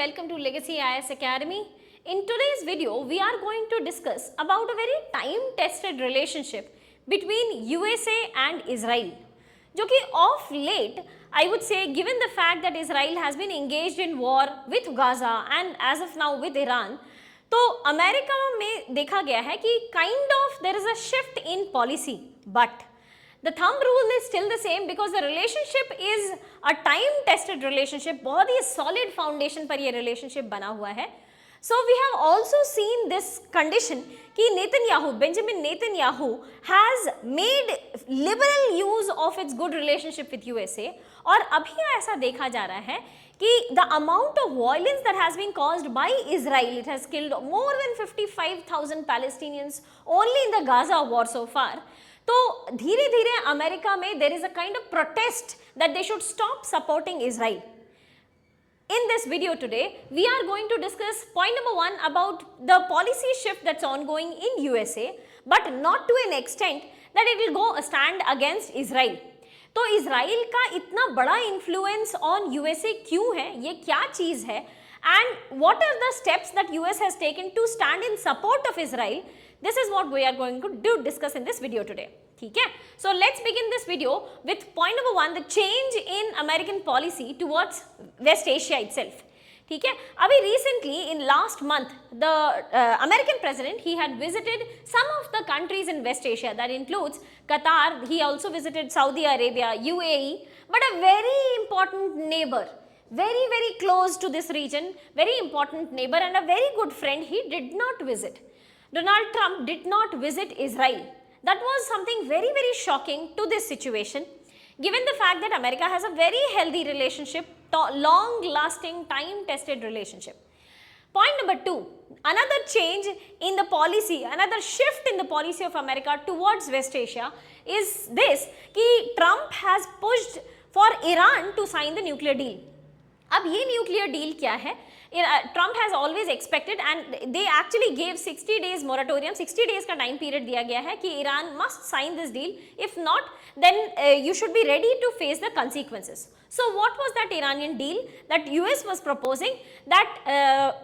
welcome to Legacy IAS Academy. In today's video, we are going to discuss about a very time-tested relationship between USA and Israel. जो कि of late, I would say, given the fact that Israel has been engaged in war with Gaza and as of now with Iran, तो America में देखा गया है कि kind of there is a shift in policy, but the thumb rule is still the same because the relationship is a time tested relationship. बहुत ही solid foundation पर ये relationship बना हुआ है. So we have also seen this condition कि Benjamin Netanyahu has made liberal use of its good relationship with USA और अभी ऐसा देखा जा रहा है कि the amount of violence that has been caused by Israel, it has killed more than 55,000 Palestinians only in the Gaza war so far. तो धीरे धीरे अमेरिका में there is a kind of protest that they should stop supporting Israel. In this video today, we are going to discuss point number 1 about the policy shift that's ongoing in USA, but not to an extent that it will go stand against Israel. तो Israel का इतना बड़ा influence on USA क्यों है, ये क्या चीज़ है, and what are the steps that US has taken to stand in support of Israel? This is what we are going to discuss in this video today. ठीक है? So let's begin this video with point number 1, the change in American policy towards West Asia itself. ठीक है? अभी recently in last month, the American president, he had visited some of the countries in West Asia. That includes Qatar. He also visited Saudi Arabia, UAE, but a very important neighbor, very very close to this region, very important neighbor and a very good friend, he did not visit. Donald Trump did not visit Israel. That was something very very shocking to this situation, given the fact that America has a very healthy relationship, long lasting, time tested relationship. Point number 2, another change in the policy, another shift in the policy of America towards West Asia is this कि Trump has pushed for Iran to sign the nuclear deal. अब ये nuclear deal क्या है? Trump has always expected and they actually gave 60 days moratorium, 60 days का time period दिया गया है कि Iran must sign this deal. If not, then you should be ready to face the consequences. So what was that Iranian deal that US was proposing? That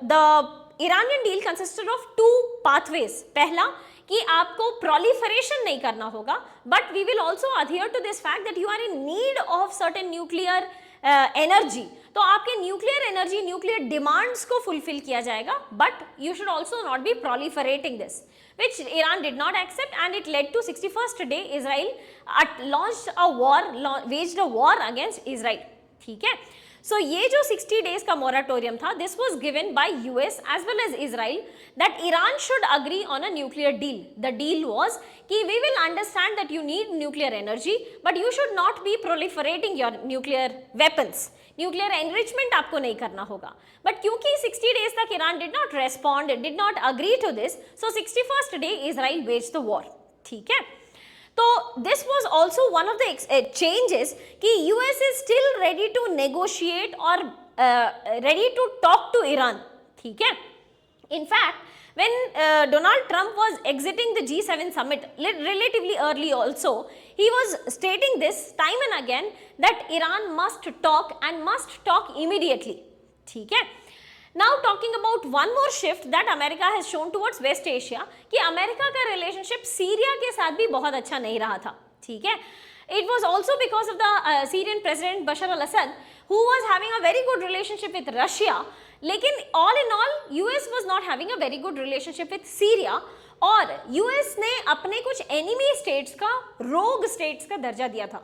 the Iranian deal consisted of 2 pathways. पहला कि आपको proliferation नहीं करना होगा, but we will also adhere to this fact that you are in need of certain nuclear energy. तो आपके nuclear energy, nuclear demands को fulfil किया जाएगा, but you should also not be proliferating this, which Iran did not accept, and it led to 61st day Israel launched a war, waged a war against Israel. ठीक है? So ये जो 60 days का moratorium था, this was given by US as well as Israel that Iran should agree on a nuclear deal. The deal was कि we will understand that you need nuclear energy, but you should not be proliferating your nuclear weapons. Nuclear enrichment आपको नहीं करना होगा. But क्योंकि 60 days तक Iran did not respond, did not agree to this, so 61st day Israel waged the war. ठीक है? तो this was also one of the changes कि US is still ready to negotiate or ready to talk to Iran. ठीक है? In fact, when Donald Trump was exiting the G7 summit relatively early also, he was stating this time and again that Iran must talk and must talk immediately. ठीक है? Now talking about one more shift that America has shown towards West Asia कि America का relationship Syria के साथ भी बहुत अच्छा नहीं रहा था. ठीक है? It was also because of the Syrian president Bashar al-Assad who was having a very good relationship with Russia. लेकिन all in all US was not having a very good relationship with Syria और US ने अपने कुछ enemy states का rogue states का दर्जा दिया था.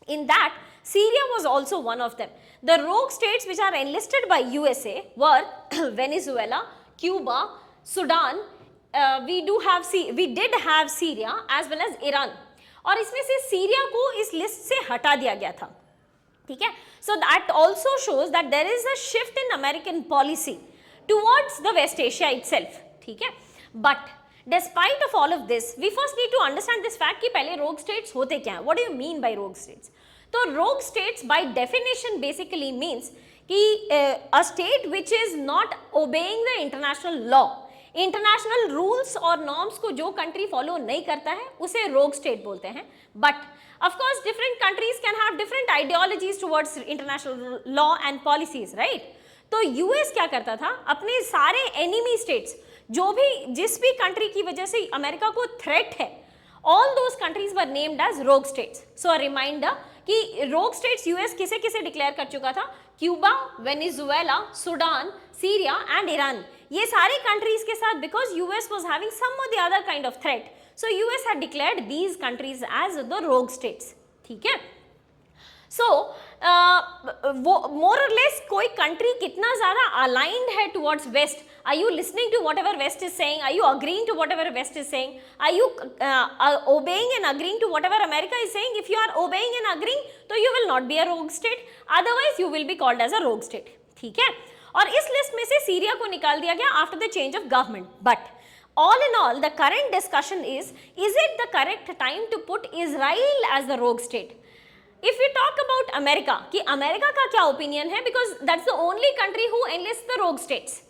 In that, Syria was also one of them. The rogue states which are enlisted by USA were Venezuela, Cuba, Sudan. We did have Syria as well as Iran. और इसमें से Syria को इस list से हटा दिया गया था. ठीक है? So that also shows that there is a shift in American policy towards the West Asia itself. ठीक है? But despite of all of this, we first need to understand this fact कि पहले rogue states होते क्या हैं? What do you mean by rogue states? तो rogue states by definition basically means कि a state which is not obeying the international law, international rules और norms को जो country follow नहीं करता है उसे rogue state बोलते हैं. But of course different countries can have different ideologies towards international law and policies, right? तो यूएस क्या करता था, अपने सारे एनिमी स्टेट्स, जो भी जिस भी कंट्री की वजह से अमेरिका को थ्रेट है, all those countries were named as rogue states. So a reminder कि rogue states यूएस किसे किसे डिक्लेयर कर चुका था, Cuba, Venezuela, Sudan, Syria and Iran, ये सारी कंट्रीज के साथ because US was having some और the other kind of threat, so US had declared these countries as the rogue states, ठीक है। सो वो मोर और लेस कोई कंट्री कितना ज्यादा अलाइंड है towards waste, are you listening to whatever west is saying, are you agreeing to whatever west is saying, are you obeying and agreeing to whatever America is saying? If you are obeying and agreeing तो you will not be a rogue state, otherwise you will be called as a rogue state, ठीक है। और इस list में से Syria को निकाल दिया गया after the change of government, but all in all the current discussion is it the correct time to put Israel as the rogue state? If we talk about America, कि America का क्या opinion है, because that's the only country who enlists the rogue states.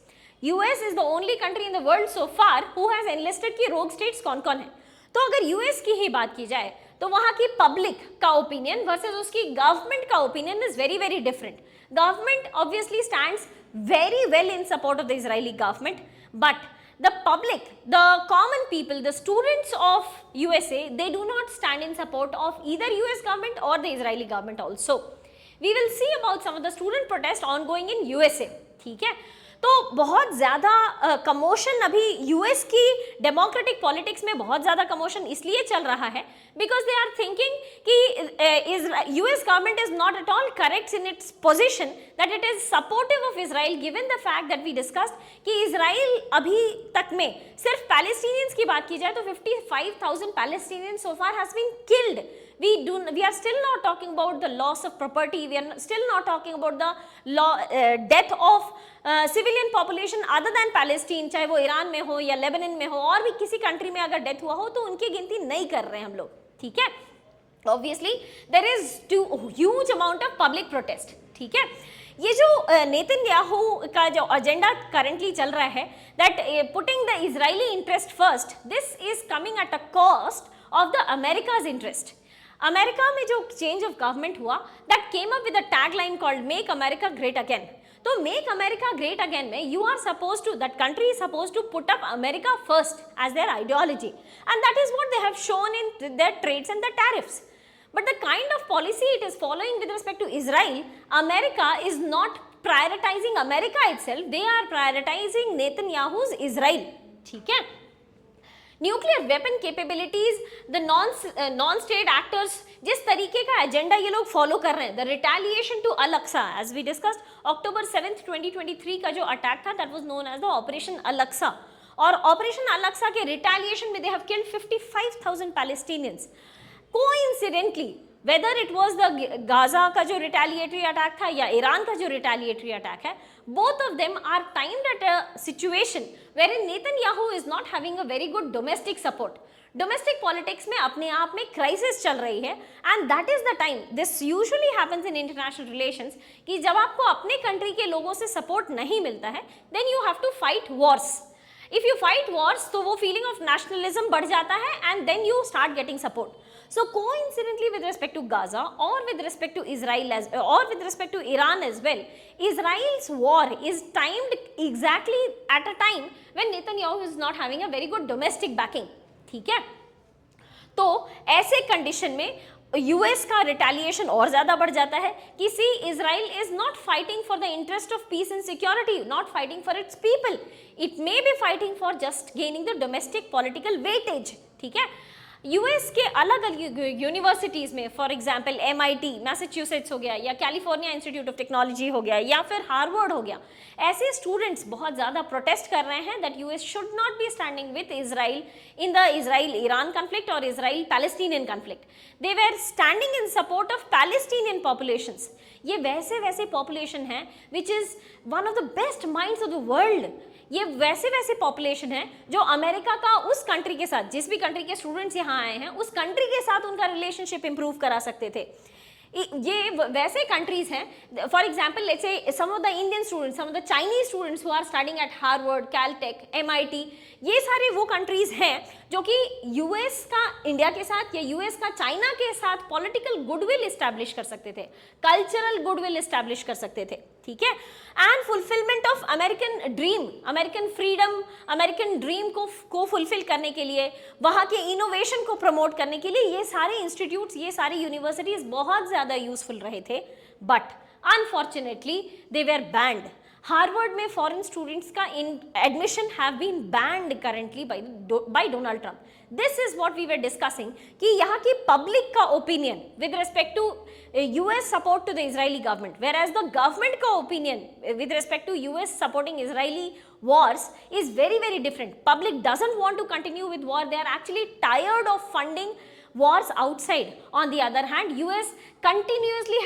US is the only country in the world so far who has enlisted कि rogue states कौन कौन है। तो अगर US की ही बात की जाए तो वहाँ की पब्लिक का ओपिनियन वर्सेस उसकी गवर्नमेंट का opinion is very very different. Government obviously stands very well in support of the Israeli government, but the public, the common people, the students of USA, they do not stand in support of either US government or the Israeli government also. We will see about some of the student protests ongoing in USA, ठीक है। तो बहुत ज़्यादा commotion अभी US की democratic politics में बहुत ज़्यादा कमोशन इसलिए चल रहा है बिकॉज दे आर थिंकिंग कि US government is not at all correct in its position that it is supportive of Israel, given the fact that we discussed कि इजराइल अभी तक में सिर्फ पैलेस्टीनियंस की बात की जाए तो 55,000 Palestinians so far has been killed. We are still not talking about the loss of property. We are still not talking about the death of civilian population other than Palestine, चाहे वो Iran में हो या Lebanon में हो और भी किसी कंट्री में अगर डेथ हुआ हो तो उनकी गिनती नहीं कर रहे हैं हम लोग, ठीक है। Obviously there is huge amount of public protest, ठीक है। ये जो नेतन्याहू का जो एजेंडा करंटली चल रहा है that putting the Israeli interest first, this is coming at a cost of the America's interest. America में जो चेंज ऑफ गवर्नमेंट हुआ that came up with a tagline called make America great again. तो make America great again में you are suppose to, that country is suppose to put up America first as their ideology and that is what they have shown in their trades and their tariffs. But the kind of policy it is following with respect to Israel, America is not prioritizing America itself, they are prioritizing Netanyahu's Israel, ठीक है। Nuclear weapon capabilities, the non state actors, जिस तरीके का agenda ये लोग follow कर रहे हैं, the retaliation to Al Aqsa, as we discussed October 7th 2023 का जो अटैक था that was known as the operation Al Aqsa. और ऑपरेशन अल-अक्सा के रिटेलिएशन में they have killed 55,000 Palestinians. Coincidentally whether it was the Gaza का जो रिटेलिएटरी अटैक था या ईरान का जो रिटेलिएटरी अटैक है, both of them are timed at a situation wherein Netanyahu is not having a very good domestic support. Domestic politics में अपने आप में क्राइसिस चल रही है and that is the time, this usually happens in international relations, कि जब आपको अपने कंट्री के लोगों से सपोर्ट नहीं मिलता है then you have to fight wars. If you fight wars तो वो feeling of nationalism बढ़ जाता है and then you start getting support. So coincidentally with respect to Gaza or with respect to Israel or with respect to Iran as well, Israel's war is timed exactly at a time when Netanyahu is not having a very good domestic backing, ठीक है। तो ऐसे condition में US का retaliation और ज्यादा बढ़ जाता है कि see Israel is not fighting for the interest of peace and security, not fighting for its people, it may be fighting for just gaining the domestic political weightage, ठीक है। यूएस के अलग अलग यूनिवर्सिटीज़ में फॉर एग्जांपल MIT मैसाचुसेट्स हो गया या California institute of technology हो गया या फिर हार्वर्ड हो गया, ऐसे स्टूडेंट्स बहुत ज़्यादा प्रोटेस्ट कर रहे हैं that US should not be standing with Israel in the Israel Iran conflict और Israel Palestinian conflict. They were standing in support of Palestinian populations. ये वैसे पॉपुलेशन है which is one of the best minds of the world. ये वैसे population है जो America का उस कंट्री के साथ, जिस भी कंट्री के स्टूडेंट्स यहाँ आए हैं उस कंट्री के साथ उनका रिलेशनशिप इंप्रूव करा सकते थे. ये वैसे कंट्रीज हैं, for example let's say some of the Indian students, some of the Chinese students who are studying at Harvard, Caltech, MIT, ये सारे वो कंट्रीज हैं जो कि यूएस का इंडिया के साथ या यूएस का चाइना के साथ पॉलिटिकल गुडविल इस्टेब्लिश कर सकते थे, कल्चरल गुडविल इस्टेब्लिश कर सकते थे. ठीक है, and fulfilment of American dream, American freedom, American dream को फुलफिल करने के लिए, वहाँ के इनोवेशन को प्रमोट करने के लिए ये सारे इंस्टीट्यूट्स, ये सारी यूनिवर्सिटीज बहुत ज़्यादा यूजफुल रहे थे, but unfortunately they were banned. Harvard में फॉरेन स्टूडेंट्स का admission have been banned currently by Donald Trump. This is what we were discussing कि यहाँ की पब्लिक का opinion with respect to US support to the Israeli government, whereas the government का opinion with respect to US supporting Israeli wars is very very different. Public doesn't want to continue with war. They are actually tired of funding wars outside. On the other hand, US continuously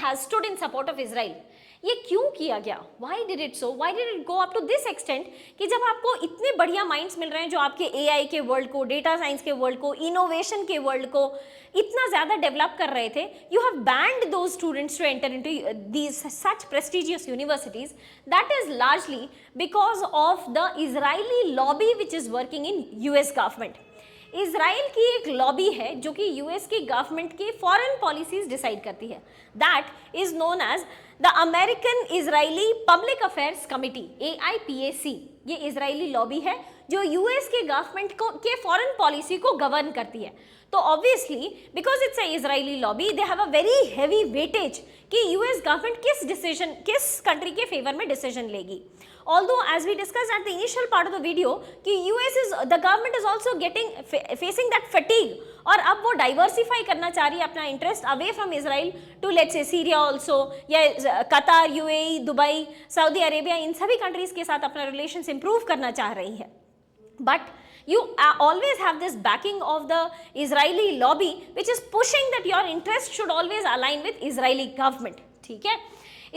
has stood in support of Israel. ये क्यों किया गया? Why did it so? Why did it go up to this extent कि जब आपको इतने बढ़िया minds मिल रहे हैं जो आपके AI के वर्ल्ड को, डेटा साइंस के वर्ल्ड को, इनोवेशन के वर्ल्ड को इतना ज़्यादा डेवलप कर रहे थे, you have banned those students to enter into these such prestigious universities. That is largely because of the Israeli lobby which is working in US government. Israel की एक लॉबी है जो कि यूएस की गवर्नमेंट की फॉरेन पॉलिसीज डिसाइड करती है, that is known as the American Israeli public affairs committee, AIPAC। ये इजरायली लॉबी है जो यूएस के गवर्नमेंट को के फॉरेन पॉलिसी को गवर्न करती है। तो obviously because it's a Israeli lobby, they have a very heavy weightage कि यूएस गवर्नमेंट किस कंट्री के फेवर में डिसीजन लेगी। Although as we discussed at the initial part of the video कि the government is also facing that fatigue, और अब वो diversify करना चाह रही है अपना interest away from Israel to let's say Syria also, या Qatar, UAE, Dubai, Saudi Arabia, इन सभी कंट्रीज के साथ अपना रिलेशंस इंप्रूव करना चाह रही है। But you always have this backing of the Israeli lobby which is pushing that your interest should always align with Israeli government, ठीक है।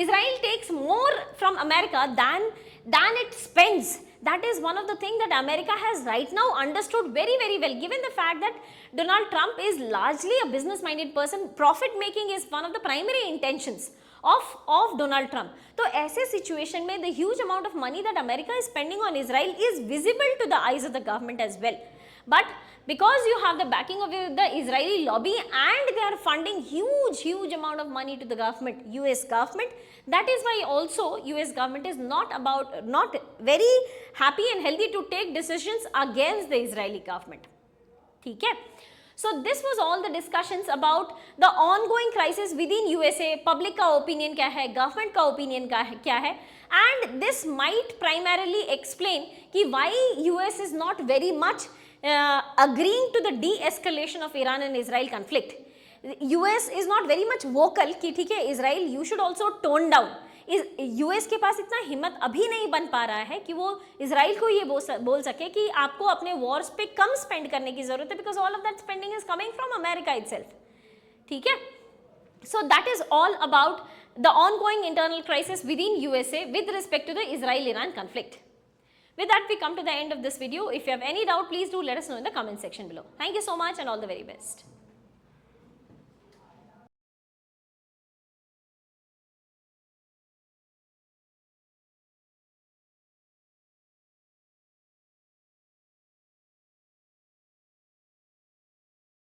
Israel takes more from America than it spends. That is one of the things that America has right now understood very very well, given the fact that Donald Trump is largely a business minded person. Profit making is one of the primary intentions of Donald Trump. तो ऐसे situation में the huge amount of money that America is spending on Israel is visible to the eyes of the government as well. But because you have the backing of the Israeli lobby and they are funding huge amount of money to the government, US government, that is why also US government is not very happy and healthy to take decisions against the Israeli government. ठीक है? So this was all the discussions about the ongoing crisis within USA. Public का opinion क्या है, government का opinion क्या है, and this might primarily explain कि why US is not very much agreeing to the de-escalation of Iran and Israel conflict. US is not very much vocal कि ठीक है Israel you should also tone down. US के पास इतना हिम्मत अभी नहीं बन पा रहा है कि वो इजराइल को ये बोल सके कि आपको अपने वॉर्स पे कम स्पेंड करने की जरूरत है, because all of that spending is coming from America itself, ठीक है। So that is all about the ongoing internal crisis within USA with respect to the Israel Iran conflict. With that, we come to the end of this video. If you have any doubt, please do let us know in the comment section below. Thank you so much and all the very best.